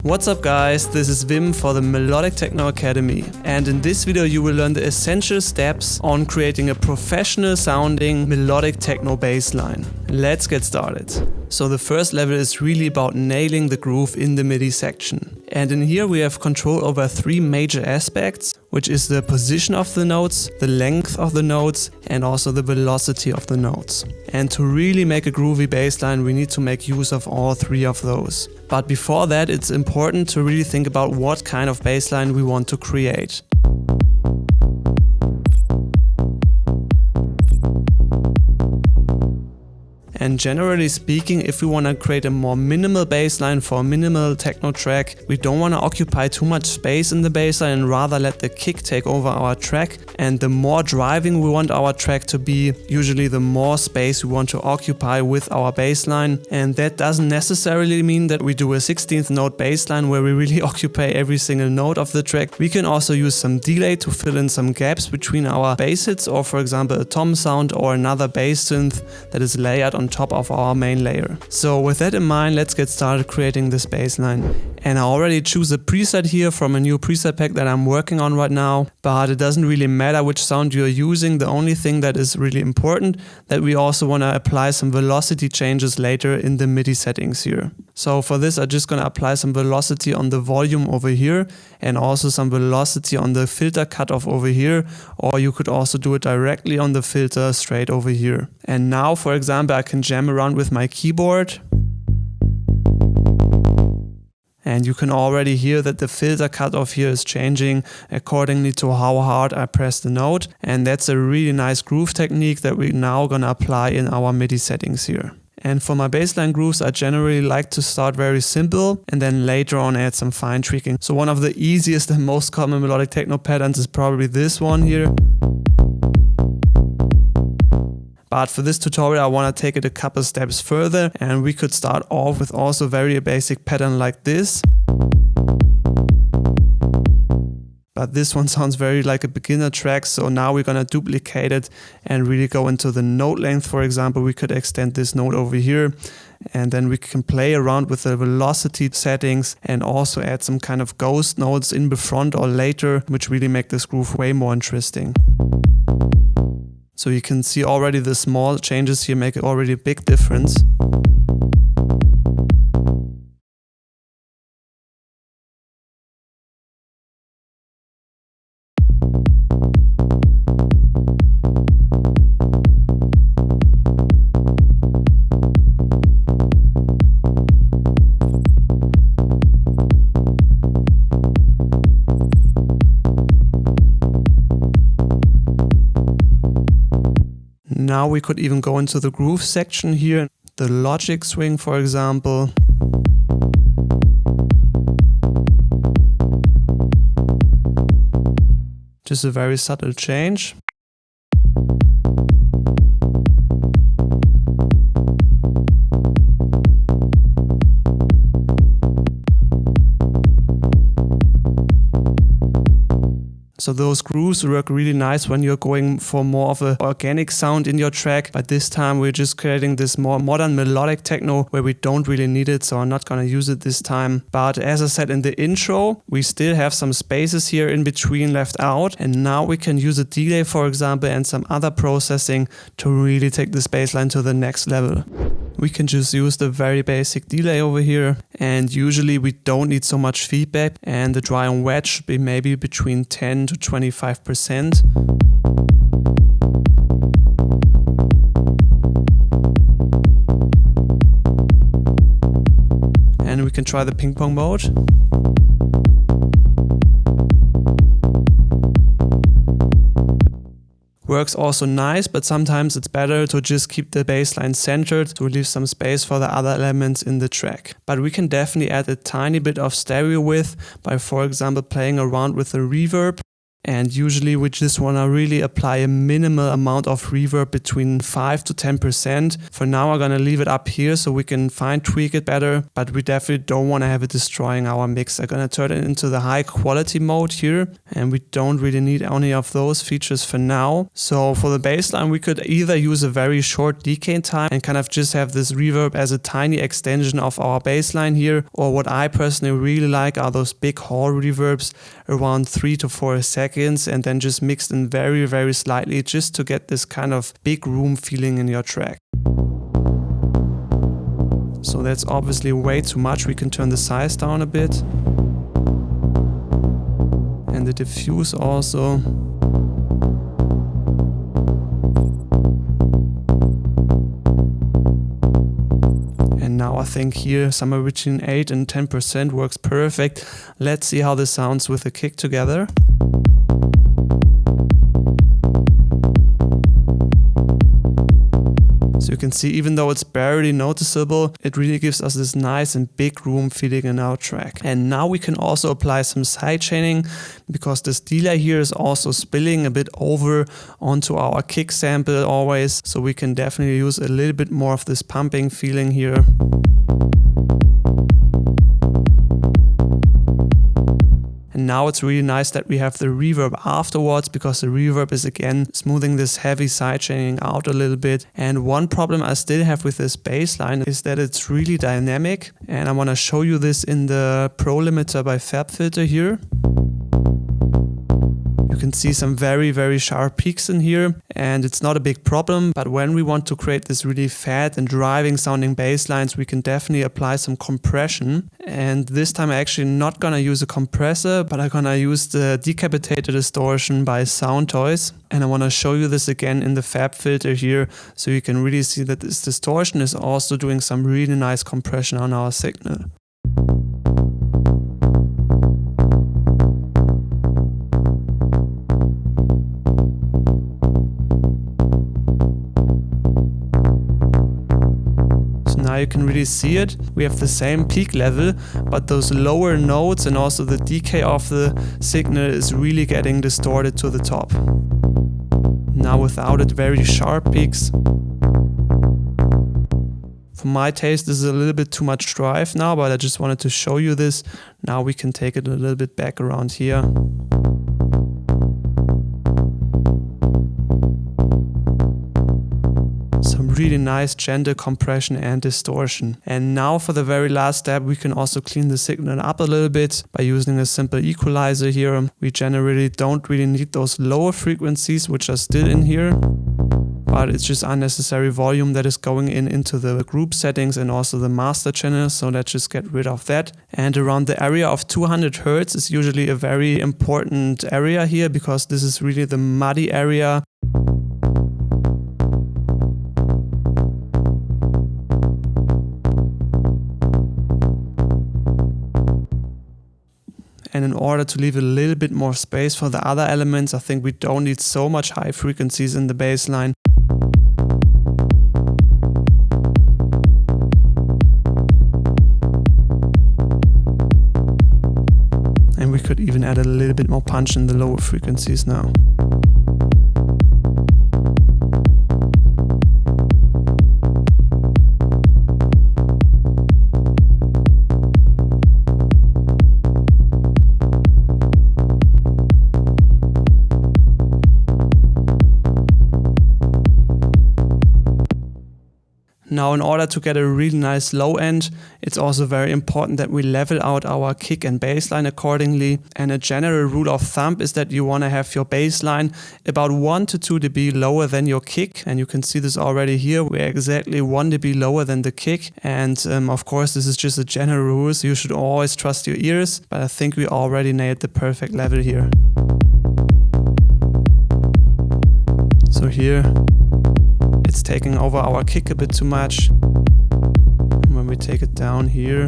What's up guys, this is Wim for the Melodic Techno Academy, and in this video you will learn the essential steps on creating a professional sounding melodic techno bass line. Let's get started. So the first level is really about nailing the groove in the MIDI section. And in here we have control over three major aspects, which is the position of the notes, the length of the notes, and also the velocity of the notes. And to really make a groovy bass line, we need to make use of all three of those. But before that, it's important to really think about what kind of bass line we want to create. And generally speaking, if we want to create a more minimal bass line for a minimal techno track, we don't want to occupy too much space in the bass line and rather let the kick take over our track. And the more driving we want our track to be, usually the more space we want to occupy with our bass line. And that doesn't necessarily mean that we do a 16th note bass line where we really occupy every single note of the track. We can also use some delay to fill in some gaps between our bass hits, or for example a tom sound or another bass synth that is layered on top of our main layer. So with that in mind, let's get started creating this bass line. And I already choose a preset here from a new preset pack that I'm working on right now, but it doesn't really matter which sound you're using. The only thing that is really important that we also want to apply some velocity changes later in the MIDI settings here. So for this, I'm just going to apply some velocity on the volume over here and also some velocity on the filter cutoff over here, or you could also do it directly on the filter straight over here. And now, for example, I can jam around with my keyboard. And you can already hear that the filter cutoff here is changing accordingly to how hard I press the note. And that's a really nice groove technique that we're now going to apply in our MIDI settings here. And for my bassline grooves, I generally like to start very simple and then later on add some fine tweaking. So one of the easiest and most common melodic techno patterns is probably this one here. But for this tutorial I want to take it a couple steps further, and we could start off with also a very basic pattern like this. But this one sounds very like a beginner track, so now we're gonna duplicate it and really go into the note length. For example, we could extend this note over here, and then we can play around with the velocity settings and also add some kind of ghost notes in the front or later, which really make this groove way more interesting. So you can see already the small changes here make already a big difference. Now we could even go into the groove section here, the logic swing for example. Just a very subtle change. So those grooves work really nice when you're going for more of an organic sound in your track. But this time we're just creating this more modern melodic techno where we don't really need it, so I'm not gonna use it this time. But as I said in the intro, we still have some spaces here in between left out, and now we can use a delay for example and some other processing to really take this bass line to the next level. We can just use the very basic delay over here, and usually we don't need so much feedback, and the dry and wet should be maybe between 10 to 25%. And we can try the ping pong mode. Works also nice, but sometimes it's better to just keep the bass line centered to leave some space for the other elements in the track. But we can definitely add a tiny bit of stereo width by, for example, playing around with the reverb. And usually we just want to really apply a minimal amount of reverb between 5 to 10%. For now I'm going to leave it up here so we can fine tweak it better, but we definitely don't want to have it destroying our mix. I'm going to turn it into the high quality mode here, and we don't really need any of those features for now. So for the bass line we could either use a very short decay time and kind of just have this reverb as a tiny extension of our bass line here, or what I personally really like are those big hall reverbs around 3 to 4 seconds, and then just mixed in very, very slightly just to get this kind of big room feeling in your track. So that's obviously way too much. We can turn the size down a bit. And the diffuse also. And now I think here somewhere between 8 and 10% works perfect. Let's see how this sounds with the kick together. So you can see, even though it's barely noticeable, it really gives us this nice and big room feeling in our track. And now we can also apply some sidechaining, because this delay here is also spilling a bit over onto our kick sample always. So we can definitely use a little bit more of this pumping feeling here. And now it's really nice that we have the reverb afterwards, because the reverb is again smoothing this heavy sidechaining out a little bit. And one problem I still have with this bass line is that it's really dynamic, and I want to show you this in the Pro Limiter by FabFilter here. You can see some very, very sharp peaks in here, and it's not a big problem, but when we want to create this really fat and driving sounding bass lines, we can definitely apply some compression. And this time I'm actually not gonna use a compressor, but I'm gonna use the decapitated distortion by Sound Toys. And I wanna show you this again in the FabFilter here, so you can really see that this distortion is also doing some really nice compression on our signal. Now you can really see it. We have the same peak level, but those lower notes and also the decay of the signal is really getting distorted to the top. Now without it, very sharp peaks. For my taste, this is a little bit too much drive now, but I just wanted to show you this. Now we can take it a little bit back around here. Some really nice gentle compression and distortion. And now for the very last step, we can also clean the signal up a little bit by using a simple equalizer here. We generally don't really need those lower frequencies, which are still in here, but it's just unnecessary volume that is going into the group settings and also the master channel. So let's just get rid of that. And around the area of 200 Hertz is usually a very important area here, because this is really the muddy area. And in order to leave a little bit more space for the other elements, I think we don't need so much high frequencies in the bass line. And we could even add a little bit more punch in the lower frequencies now. Now, in order to get a really nice low end, it's also very important that we level out our kick and bass line accordingly. And a general rule of thumb is that you want to have your bass line about 1 to 2 dB lower than your kick. And you can see this already here. We're exactly 1 dB lower than the kick. And of course, this is just a general rule, so you should always trust your ears. But I think we already nailed the perfect level here. So here, it's taking over our kick a bit too much. And when we take it down here,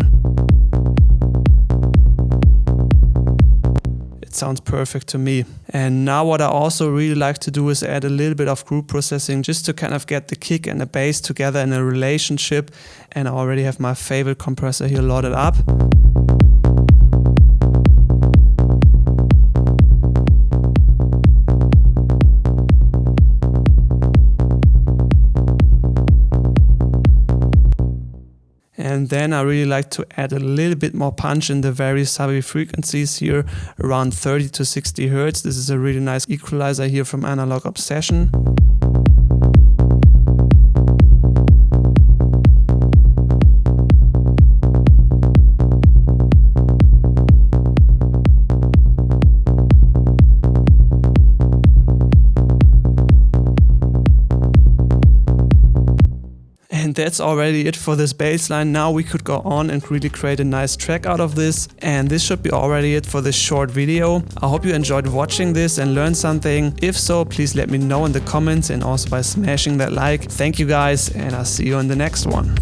it sounds perfect to me. And now what I also really like to do is add a little bit of group processing, just to kind of get the kick and the bass together in a relationship. And I already have my favorite compressor here loaded up. then I really like to add a little bit more punch in the very subby frequencies here, around 30 to 60 Hertz. This is a really nice equalizer here from Analog Obsession. And that's already it for this bass line. Now we could go on and really create a nice track out of this. And this should be already it for this short video. I hope you enjoyed watching this and learned something. If so, please let me know in the comments and also by smashing that like. Thank you guys, and I'll see you in the next one.